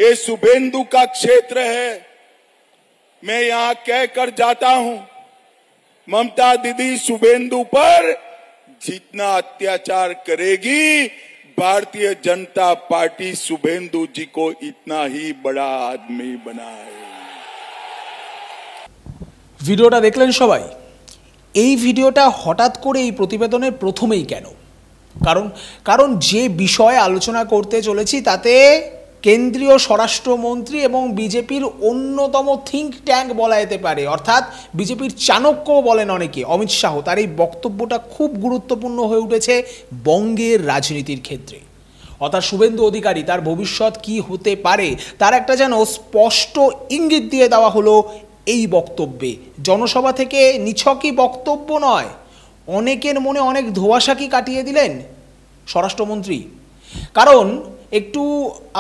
ये शुभेंदु का क्षेत्र है। मैं यहां कहकर जाता हूं, ममता दीदी शुभेंदु पर जितना अत्याचार करेगी, भारतीय जनता पार्टी शुभेंदु जी को इतना ही बड़ा आदमी बनाए। ভিডিওটা দেখলেন সবাই। এই ভিডিওটা হঠাৎ করে এই প্রতিবেদনের প্রথমেই কেন? কারণ যে বিষয়ে আলোচনা করতে চলেছি তাতে কেন্দ্রীয় স্বরাষ্ট্রমন্ত্রী এবং বিজেপির অন্যতম থিঙ্ক ট্যাঙ্ক বলা যেতে পারে, অর্থাৎ বিজেপির চাণক্যও বলেন অনেকে, অমিত শাহ, তার এই বক্তব্যটা খুব গুরুত্বপূর্ণ হয়ে উঠেছে বঙ্গের রাজনীতির ক্ষেত্রে। অর্থাৎ শুভেন্দু অধিকারী তার ভবিষ্যৎ কি হতে পারে তার একটা যেন স্পষ্ট ইঙ্গিত দিয়ে দেওয়া হলো এই বক্তব্যে। জনসভা থেকে নিছকই বক্তব্য নয়, অনেকের মনে অনেক ধোঁয়াশা কি কাটিয়ে দিলেন স্বরাষ্ট্রমন্ত্রী। কারণ একটু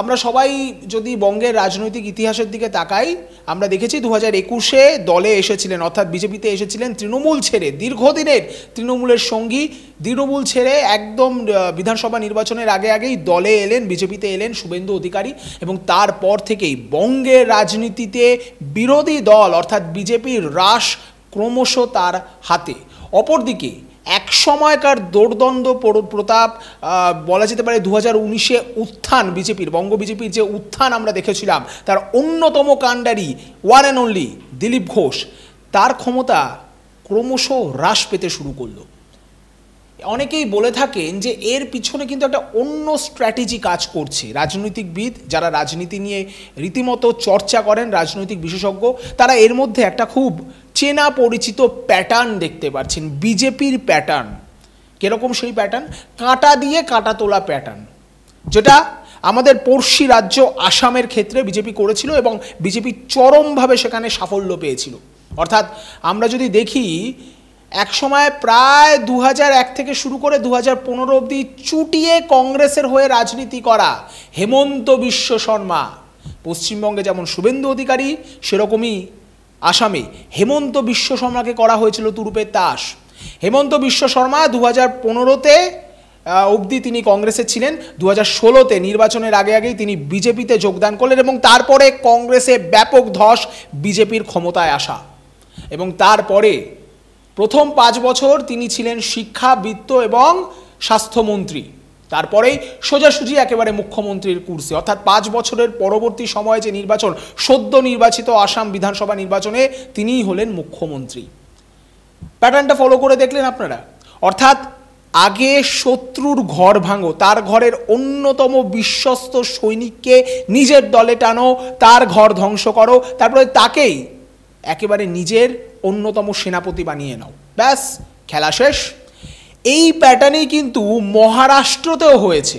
আমরা সবাই যদি বঙ্গের রাজনৈতিক ইতিহাসের দিকে তাকাই, আমরা দেখেছি 2021-এ দলে এসেছিলেন, অর্থাৎ বিজেপিতে এসেছিলেন তৃণমূল ছেড়ে, দীর্ঘদিনের তৃণমূলের সঙ্গী, তৃণমূল ছেড়ে একদম বিধানসভা নির্বাচনের আগেই দলে এলেন, বিজেপিতে এলেন শুভেন্দু অধিকারী, এবং তারপর থেকেই বঙ্গের রাজনীতিতে বিরোধী দল অর্থাৎ বিজেপির হ্রাস ক্রমশ তার হাতে। অপরদিকে এক সময়কার দোর্দণ্ড প্রতাপ বলা যেতে পারে 2019-এ উত্থান বিজেপির, বঙ্গ বিজেপির যে উত্থান আমরা দেখেছিলাম, তার অন্যতম কাণ্ডারি one and only Dilip Ghosh, তার ক্ষমতা ক্রমশ হ্রাস পেতে শুরু করলো। অনেকেই বলে থাকেন যে এর পিছনে কিন্তু একটা অন্য স্ট্র্যাটেজি কাজ করছে। রাজনৈতিকবিদ যারা রাজনীতি নিয়ে রীতিমতো চর্চা করেন, রাজনৈতিক বিশেষজ্ঞ, তারা এর মধ্যে একটা খুব চেনা পরিচিত প্যাটার্ন দেখতে পাচ্ছেন, বিজেপির প্যাটার্ন। কিরকম সেই প্যাটার্ন? কাঁটা দিয়ে কাঁটা তোলা প্যাটার্ন, যেটা আমাদের পড়শি রাজ্য আসামের ক্ষেত্রে বিজেপি করেছিল এবং বিজেপি চরমভাবে সেখানে সাফল্য পেয়েছিল। অর্থাৎ আমরা যদি দেখি, এক সময় প্রায় 2001 থেকে শুরু করে 2015 অবধি চুটিয়ে কংগ্রেসের হয়ে রাজনীতি করা হেমন্ত বিশ্ব শর্মা, পশ্চিমবঙ্গে যেমন শুভেন্দু অধিকারী সেরকমই আসামে হেমন্ত বিশ্ব শর্মাকে করা হয়েছিল তুরুপের তাস। হেমন্ত বিশ্ব শর্মা 2015-তে অবধি তিনি কংগ্রেসে ছিলেন, 2016-তে নির্বাচনের আগেই তিনি বিজেপিতে যোগদান করলেন এবং তারপরে কংগ্রেসে ব্যাপক ধস, বিজেপির ক্ষমতায় আসা। এবং তারপরে প্রথম 5 বছর তিনি ছিলেন শিক্ষা, বিত্ত এবং স্বাস্থ্যমন্ত্রী, তারপরেই সোজাসুজি একেবারে মুখ্যমন্ত্রীর কুর্সি। অর্থাৎ 5 বছরের পরবর্তী সময়ে যে নির্বাচন, সদ্য নির্বাচিত আসাম বিধানসভা নির্বাচনে তিনিই হলেন মুখ্যমন্ত্রী। প্যাটার্নটা ফলো করে দেখলেন আপনারা। অর্থাৎ আগে শত্রুর ঘর ভাঙো, তার ঘরের অন্যতম বিশ্বস্ত সৈনিককে নিজের দলে টানো, তার ঘর ধ্বংস করো, তারপরে তাকেই একেবারে নিজের অন্যতম সেনাপতি বানিয়ে নাও, ব্যাস খেলা শেষ। এই প্যাটার্নেই কিন্তু মহারাষ্ট্রতেও হয়েছে।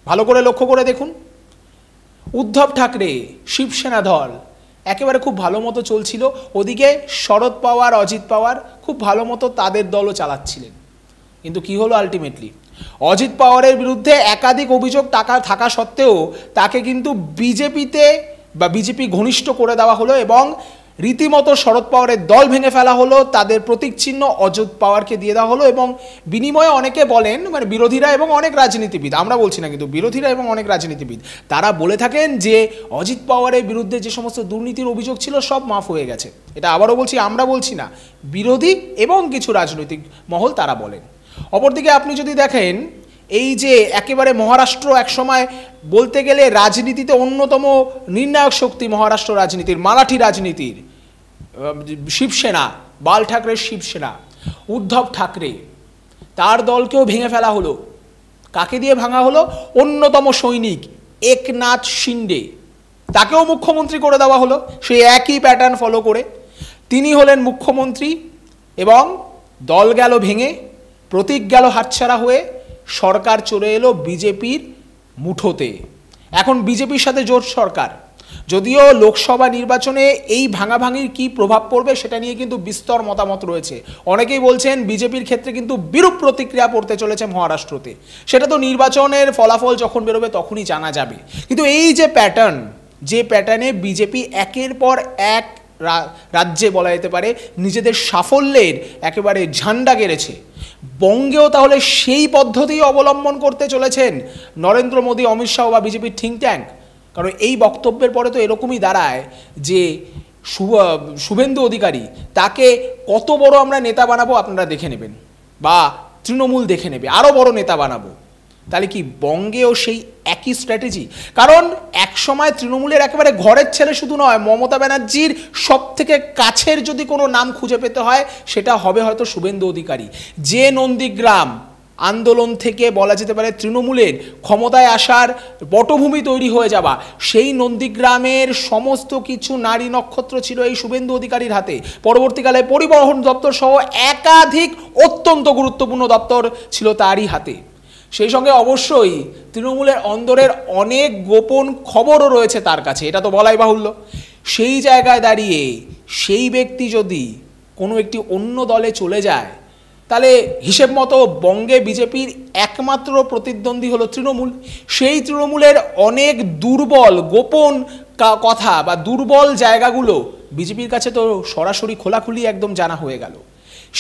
ভালো করে লক্ষ্য করে দেখুন, উদ্ধব ঠাকরে শিবসেনা দল একেবারে খুব ভালো মতো চলছিল, ওদিকে শরদ পাওয়ার, অজিত পাওয়ার খুব ভালো মতো তাদের দলও চালাচ্ছিলেন। কিন্তু কি হলো আলটিমেটলি? অজিত পাওয়ারের বিরুদ্ধে একাধিক অভিযোগ থাকা সত্ত্বেও তাকে কিন্তু বিজেপিতে বা বিজেপি ঘনিষ্ঠ করে দেওয়া হলো এবং রীতিমতো শরদ পাওয়ারের দল ভেঙে ফেলা হলো, তাদের প্রতীক চিহ্ন অজিত পাওয়ারকে দিয়ে দেওয়া হলো এবং বিনিময়ে অনেকে বলেন, মানে বিরোধীরা এবং অনেক রাজনীতিবিদ, আমরা বলছি না কিন্তু বিরোধীরা এবং অনেক রাজনীতিবিদ, তারা বলে থাকেন যে অজিত পাওয়ারের বিরুদ্ধে যে সমস্ত দুর্নীতির অভিযোগ ছিল সব মাফ হয়ে গেছে। এটা আবারও বলছি, আমরা বলছি না, বিরোধী এবং কিছু রাজনৈতিক মহল তারা বলেন। অপরদিকে আপনি যদি দেখেন, এই যে একেবারে মহারাষ্ট্র একসময় বলতে গেলে রাজনীতিতে অন্যতম নির্ণায়ক শক্তি, মহারাষ্ট্র রাজনীতির, মারাঠি রাজনীতির শিবসেনা, বাল ঠাকরের শিবসেনা, উদ্ধব ঠাকরে, তার দলকেও ভেঙে ফেলা হলো। কাকে দিয়ে ভাঙা হলো? অন্যতম সৈনিক একনাথ শিন্ডে, তাকেও মুখ্যমন্ত্রী করে দেওয়া হলো সেই একই প্যাটার্ন ফলো করে। তিনি হলেন মুখ্যমন্ত্রী এবং দল গেল ভেঙে, প্রতীক গেল হাতছাড়া হয়ে, সরকার চলে এলো বিজেপির মুঠোতে। এখন বিজেপির সাথে জোট সরকার। যদিও লোকসভা নির্বাচনে এই ভাঙাভাঙির কি প্রভাব পড়বে সেটা নিয়ে কিন্তু বিস্তর মতামত রয়েছে। অনেকেই বলছেন বিজেপির ক্ষেত্রে কিন্তু বিরূপ প্রতিক্রিয়া পড়তে চলেছে মহারাষ্ট্রতে। সেটা তো নির্বাচনের ফলাফল যখন বেরোবে তখনই জানা যাবে। কিন্তু এই যে প্যাটার্ন, যে প্যাটার্নে বিজেপি একের পর এক রাজ্যে বলা যেতে পারে নিজেদের সাফল্যের একেবারে ঝান্ডা গেড়েছে, বঙ্গেও তাহলে সেই পদ্ধতি অবলম্বন করতে চলেছেন নরেন্দ্র মোদী, অমিত শাহ বা বিজেপির থিঙ্ক ট্যাঙ্ক? কারণ এই বক্তব্যের পরে তো এরকমই দাঁড়ায় যে শুভেন্দু অধিকারী তাকে কত বড় আমরা নেতা বানাবো আপনারা দেখে নেবেন, বা তৃণমূল দেখে নেবে, আরও বড় নেতা বানাবো। তাহলে কি বঙ্গেও সেই একই স্ট্র্যাটেজি? কারণ একসময় তৃণমূলের একেবারে ঘরের ছেলে শুধু নয়, মমতা ব্যানার্জির সব থেকে কাছের যদি কোনো নাম খুঁজে পেতে হয় সেটা হবে হয়তো শুভেন্দু অধিকারী। যে নন্দীগ্রাম আন্দোলন থেকে বলা যেতে পারে তৃণমূলের ক্ষমতায় আসার পটভূমি তৈরি হয়ে যাওয়া, সেই নন্দীগ্রামের সমস্ত কিছু নারী নক্ষত্র ছিল এই শুভেন্দু অধিকারীর হাতে। পরবর্তীকালে পরিবহন দপ্তর সহ একাধিক অত্যন্ত গুরুত্বপূর্ণ দপ্তর ছিল তারই হাতে। সেই সঙ্গে অবশ্যই তৃণমূলের অন্দরের অনেক গোপন খবরও রয়েছে তার কাছে, এটা তো বলাই বাহুল্য। সেই জায়গায় দাঁড়িয়ে সেই ব্যক্তি যদি কোনো একটি অন্য দলে চলে যায়, তাহলে হিসেব মতো বঙ্গে বিজেপির একমাত্র প্রতিদ্বন্দ্বী হলো তৃণমূল। সেই তৃণমূলের অনেক দুর্বল গোপন কথা বা দুর্বল জায়গাগুলো বিজেপির কাছে তো সরাসরি খোলাখুলি একদম জানা হয়ে গেল।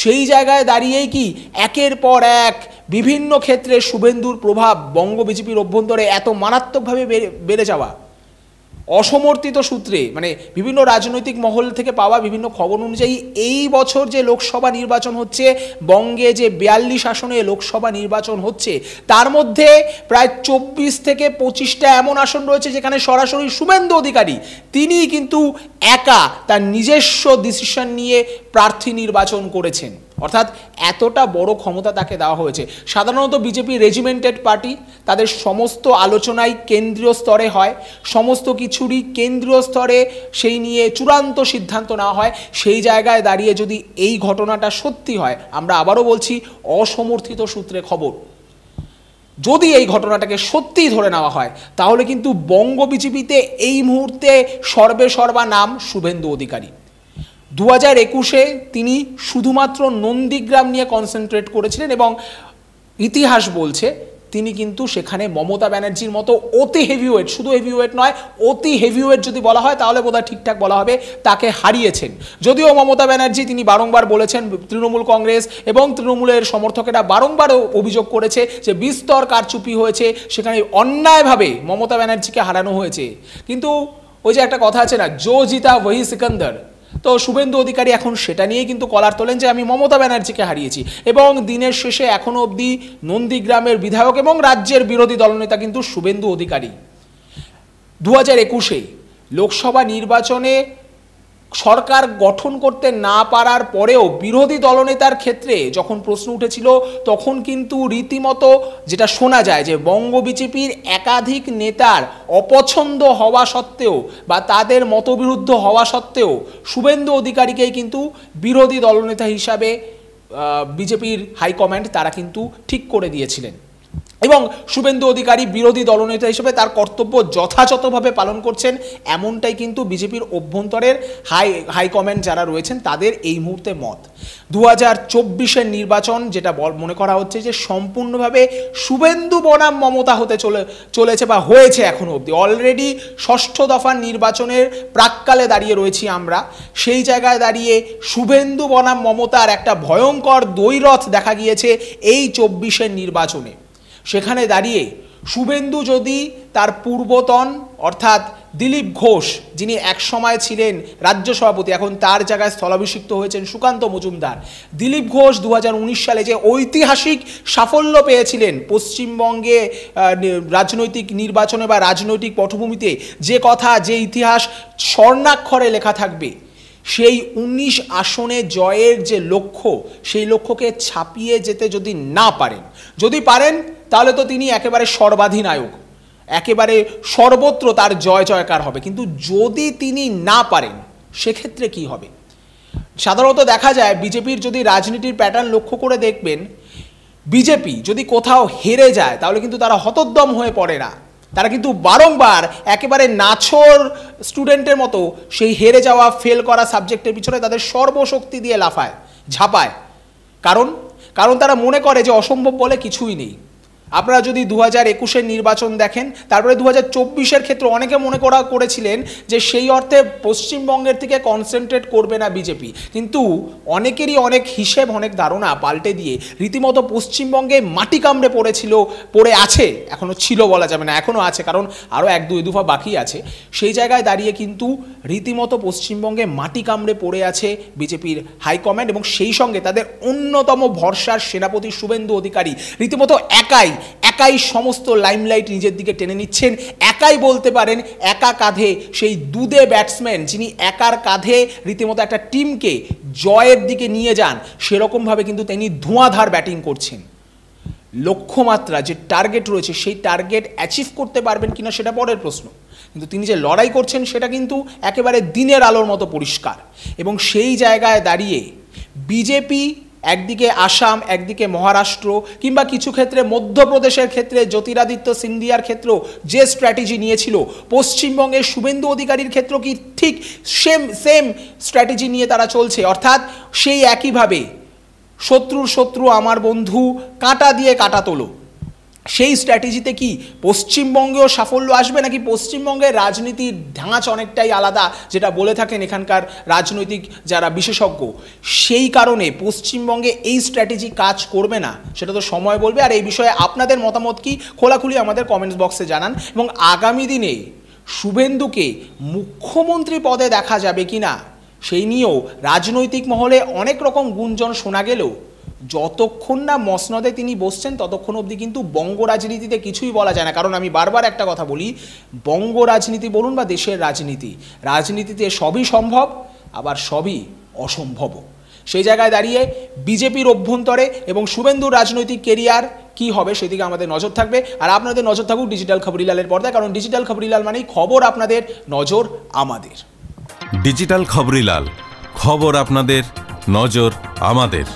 সেই জায়গায় দাঁড়িয়েই কি একের পর এক বিভিন্ন ক্ষেত্রে শুভেন্দুর প্রভাব বঙ্গ বিজেপির অভ্যন্তরে এত মারাত্মকভাবে বেড়ে যাওয়া, অসমর্থিত সূত্রে মানে বিভিন্ন রাজনৈতিক মহল থেকে পাওয়া বিভিন্ন খবর অনুযায়ী এই বছর যে লোকসভা নির্বাচন হচ্ছে, বঙ্গে যে 42 আসনে লোকসভা নির্বাচন হচ্ছে, তার মধ্যে প্রায় 24 থেকে 25টা এমন আসন রয়েছে যেখানে সরাসরি শুভেন্দু অধিকারী তিনি কিন্তু একা তার নিজস্ব ডিসিশন নিয়ে প্রার্থী নির্বাচন করেছেন। অর্থাৎ এতটা বড় ক্ষমতা তাকে দেওয়া হয়েছে। সাধারণত বিজেপি রেজিমেন্টেড পার্টি, তাদের সমস্ত আলোচনাই কেন্দ্রীয় স্তরে হয়, সমস্ত কিছুরই কেন্দ্রীয় স্তরে সেই নিয়ে চূড়ান্ত সিদ্ধান্ত নেওয়া হয়। সেই জায়গায় দাঁড়িয়ে যদি এই ঘটনাটা সত্যি হয়, আমরা আবারও বলছি অসমর্থিত সূত্রে খবর, যদি এই ঘটনাটাকে সত্যিই ধরে নেওয়া হয়, তাহলে কিন্তু বঙ্গ বিজেপিতে এই মুহূর্তে সর্বেসর্বা নাম শুভেন্দু অধিকারী। 2021-এ তিনি শুধুমাত্র নন্দীগ্রাম নিয়ে কনসেন্ট্রেট করেছিলেন এবং ইতিহাস বলছে তিনি কিন্তু সেখানে মমতা ব্যানার্জির মতো অতি হেভিওয়েট, শুধু হেভিওয়েট নয় অতি হেভিওয়েট যদি বলা হয় তাহলে বোধহয় ঠিকঠাক বলা হবে, তাকে হারিয়েছেন। যদিও মমতা ব্যানার্জি তিনি বারংবার বলেছেন, তৃণমূল কংগ্রেস এবং তৃণমূলের সমর্থকেরা বারংবার অভিযোগ করেছে যে বিস্তর কারচুপি হয়েছে, সেখানে অন্যায়ভাবে মমতা ব্যানার্জিকে হারানো হয়েছে। কিন্তু ওই যে একটা কথা আছে না, জো জিতা ওহি সিকান্দার, তো শুভেন্দু অধিকারী এখন সেটা নিয়েই কিন্তু কলার তোলেন যে আমি মমতা ব্যানার্জিকে হারিয়েছি। এবং দিনের শেষে এখনও অবধি নন্দীগ্রামের বিধায়ক এবং রাজ্যের বিরোধী দলনেতা কিন্তু শুভেন্দু অধিকারী। 2021-এ লোকসভা নির্বাচনে সরকার গঠন করতে না পারার পরেও বিরোধী দলনেতার ক্ষেত্রে যখন প্রশ্ন উঠেছিল, তখন কিন্তু রীতিমতো যেটা শোনা যায় যে বঙ্গ বিজেপির একাধিক নেতার অপছন্দ হওয়া সত্ত্বেও বা তাদের মতবিরুদ্ধ হওয়া সত্ত্বেও শুভেন্দু অধিকারীকেই কিন্তু বিরোধী দলনেতা হিসাবে বিজেপির হাইকমান্ড তারা কিন্তু ঠিক করে দিয়েছিলেন। এবং শুভেন্দু অধিকারী বিরোধী দলনেতা হিসেবে তার কর্তব্য যথাযথভাবে পালন করছেন, এমনটাই কিন্তু বিজেপির অভ্যন্তরের হাইকমান্ড যারা রয়েছেন তাদের এই মুহূর্তে মত। 2024-এর নির্বাচন যেটা মনে করা হচ্ছে যে সম্পূর্ণভাবে শুভেন্দু বনাম মমতা হতে চলেছে বা হয়েছে এখনো অবধি। অলরেডি 6ষ্ঠ দফার নির্বাচনের প্রাক্কালে দাঁড়িয়ে রয়েছি আমরা। সেই জায়গায় দাঁড়িয়ে শুভেন্দু বনাম মমতার একটা ভয়ঙ্কর দ্বৈরথ দেখা গিয়েছে এই 24-এর নির্বাচনে। সেখানে দাঁড়িয়ে শুভেন্দু যদি তার পূর্বতন অর্থাৎ দিলীপ ঘোষ, যিনি একসময় ছিলেন রাজ্য সভাপতি, এখন তার জায়গায় স্থলাভিষিক্ত হয়েছেন সুকান্ত মজুমদার। দিলীপ ঘোষ 2019 সালে যে ঐতিহাসিক সাফল্য পেয়েছিলেন পশ্চিমবঙ্গে রাজনৈতিক নির্বাচনে বা রাজনৈতিক পটভূমিতে, যে কথা যে ইতিহাস স্বর্ণাক্ষরে লেখা থাকবে, সেই 19 আসনে জয়ের যে লক্ষ্য, সেই লক্ষ্যকে ছাপিয়ে যেতে যদি না পারেন, যদি পারেন তাহলে তো তিনি একেবারে সর্বাধিনায়ক, একেবারে সর্বত্র তার জয় জয়কার হবে। কিন্তু যদি তিনি না পারেন সেক্ষেত্রে কি হবে? সাধারণত দেখা যায় বিজেপির যদি রাজনীতির প্যাটার্ন লক্ষ্য করে দেখবেন, বিজেপি যদি কোথাও হেরে যায় তাহলে কিন্তু তারা হতোদ্যম হয়ে পড়ে না, তারা কিন্তু বারংবার একেবারে নাছোড় স্টুডেন্টের মতো সেই হেরে যাওয়া ফেল করা সাবজেক্টের পিছনে তাদের সর্বশক্তি দিয়ে লাফায় ঝাঁপায়। কারণ তারা মনে করে যে অসম্ভব বলে কিছুই নেই। আপনারা যদি 2021-এর নির্বাচন দেখেন, তারপরে 2024-এর ক্ষেত্রে অনেকে মনে করেছিলেন যে সেই অর্থে পশ্চিমবঙ্গের থেকে কনসেন্ট্রেট করবে না বিজেপি, কিন্তু অনেকেরই অনেক হিসেব, অনেক ধারণা পাল্টে দিয়ে রীতিমতো পশ্চিমবঙ্গে মাটি কামড়ে পড়ে আছে, এখনও ছিল বলা যাবে না, এখনও আছে, কারণ আরও 1-2 দফা বাকি আছে। সেই জায়গায় দাঁড়িয়ে কিন্তু রীতিমতো পশ্চিমবঙ্গে মাটি কামড়ে পড়ে আছে বিজেপির হাইকমান্ড, এবং সেই সঙ্গে তাদের অন্যতম ভরসার সেনাপতি শুভেন্দু অধিকারী রীতিমতো একাই সমস্ত লাইমলাইট নিজের দিকে টেনে নিচ্ছেন। একাই বলতে পারেন, একা কাঁধে সেই দুধে ব্যাটসম্যান যিনি একার কাঁধে রীতিমতো একটা টিমকে জয়ের দিকে নিয়ে যান, সেরকমভাবে কিন্তু তিনি ধোঁয়াধার ব্যাটিং করছেন। লক্ষ্যমাত্রা যে টার্গেট রয়েছে সেই টার্গেট অ্যাচিভ করতে পারবেন কিনা সেটা পরের প্রশ্ন, কিন্তু তিনি যে লড়াই করছেন সেটা কিন্তু একেবারে দিনের আলোর মতো পরিষ্কার। এবং সেই জায়গায় দাঁড়িয়ে বিজেপি একদিকে আসাম, একদিকে মহারাষ্ট্র, কিংবা কিছু ক্ষেত্রে মধ্যপ্রদেশের ক্ষেত্রে জ্যোতিরাদিত্য সিন্ধিয়ার ক্ষেত্রেও যে স্ট্র্যাটেজি নিয়েছিল, পশ্চিমবঙ্গের শুভেন্দু অধিকারীর ক্ষেত্রেও কি ঠিক সেম স্ট্র্যাটেজি নিয়ে তারা চলছে, অর্থাৎ সেই একইভাবে শত্রুর শত্রু আমার বন্ধু, কাঁটা দিয়ে কাঁটা তোলো। সেই স্ট্র্যাটেজিতে কি পশ্চিমবঙ্গেও সাফল্য আসবে, নাকি পশ্চিমবঙ্গের রাজনীতির ধাঁচ অনেকটাই আলাদা, যেটা বলে থাকেন এখানকার রাজনৈতিক যারা বিশেষজ্ঞ, সেই কারণে পশ্চিমবঙ্গে এই স্ট্র্যাটেজি কাজ করবে না, সেটা তো সময় বলবে। আর এই বিষয়ে আপনাদের মতামত কি, খোলাখুলি আমাদের কমেন্টস বক্সে জানান। এবং আগামী দিনে শুভেন্দুকে মুখ্যমন্ত্রী পদে দেখা যাবে কিনা সেই নিয়েও রাজনৈতিক মহলে অনেক রকম গুঞ্জন শোনা গেলেও যতক্ষণ না মসনদে তিনি বসছেন ততক্ষণ অবধি কিন্তু বঙ্গ রাজনীতিতে কিছুই বলা যায় না। কারণ আমি বারবার একটা কথা বলি, বঙ্গ রাজনীতি বলুন বা দেশের রাজনীতিতে সবই সম্ভব, আবার সবই অসম্ভব। সেই জায়গায় দাঁড়িয়ে বিজেপির অভ্যন্তরে এবং শুভেন্দুর রাজনৈতিক কেরিয়ার কি হবে সেদিকে আমাদের নজর থাকবে। আর আপনাদের নজর থাকুক ডিজিটাল খবরিলালের পর্দায়, কারণ ডিজিটাল খবরিলাল মানেই খবর আপনাদের, নজর আমাদের। ডিজিটাল খবরিলাল, খবর আপনাদের, নজর আমাদের।